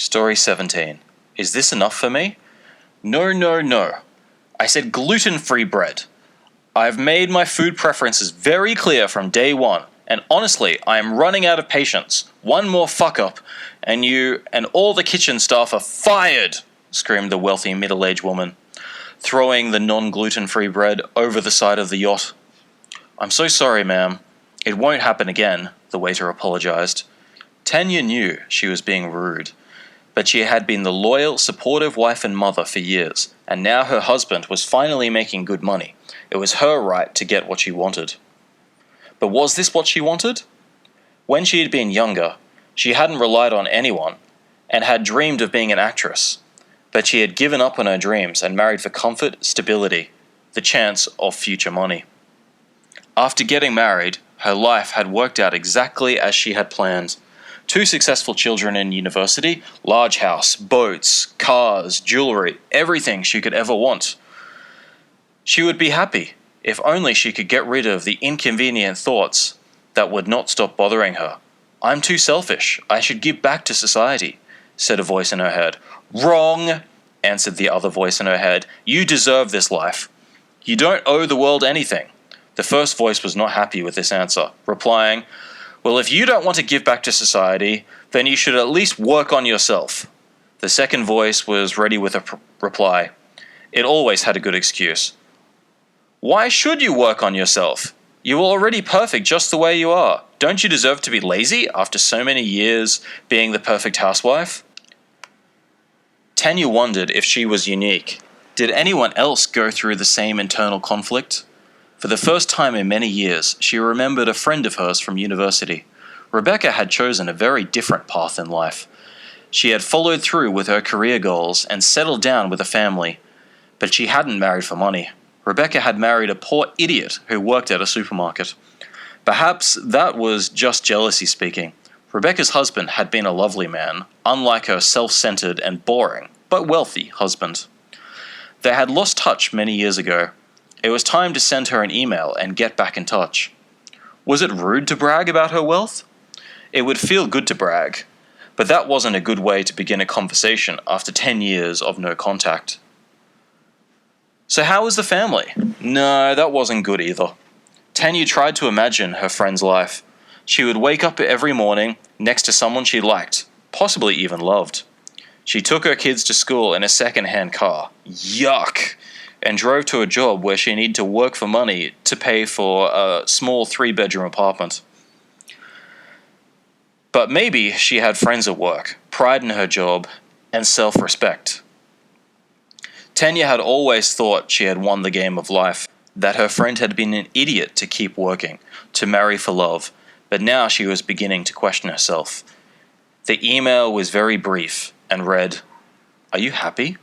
Story 17. Is this enough for me? No, no, no. I said gluten-free bread. I've made my food preferences very clear from day one, and honestly, I am running out of patience. One more fuck-up, and you and all the kitchen staff are fired, screamed the wealthy middle-aged woman, throwing the non-gluten-free bread over the side of the yacht. I'm so sorry, ma'am. It won't happen again, the waiter apologized. Tanya knew she was being rude, but she had been the loyal, supportive wife and mother for years, and now her husband was finally making good money. It was her right to get what she wanted. But was this what she wanted? When she had been younger, she hadn't relied on anyone, and had dreamed of being an actress. But she had given up on her dreams and married for comfort, stability, the chance of future money. After getting married, her life had worked out exactly as she had planned. 2 successful children in university, large house, boats, cars, jewelry, everything she could ever want. She would be happy if only she could get rid of the inconvenient thoughts that would not stop bothering her. I'm too selfish. I should give back to society, said a voice in her head. Wrong, answered the other voice in her head. You deserve this life. You don't owe the world anything. The first voice was not happy with this answer, replying, well, if you don't want to give back to society, then you should at least work on yourself. The second voice was ready with a reply. It always had a good excuse. Why should you work on yourself? You are already perfect just the way you are. Don't you deserve to be lazy after so many years being the perfect housewife? Tanya wondered if she was unique. Did anyone else go through the same internal conflict? For the first time in many years, she remembered a friend of hers from university. Rebecca had chosen a very different path in life. She had followed through with her career goals and settled down with a family. But she hadn't married for money. Rebecca had married a poor idiot who worked at a supermarket. Perhaps that was just jealousy speaking. Rebecca's husband had been a lovely man, unlike her self-centered and boring, but wealthy husband. They had lost touch many years ago. It was time to send her an email and get back in touch. Was it rude to brag about her wealth? It would feel good to brag, but that wasn't a good way to begin a conversation after 10 years of no contact. So how was the family? No, that wasn't good either. Tanya tried to imagine her friend's life. She would wake up every morning next to someone she liked, possibly even loved. She took her kids to school in a second-hand car. Yuck! And drove to a job where she needed to work for money to pay for a small 3-bedroom apartment. But maybe she had friends at work, pride in her job, and self-respect. Tanya had always thought she had won the game of life, that her friend had been an idiot to keep working, to marry for love, but now she was beginning to question herself. The email was very brief and read, "Are you happy?"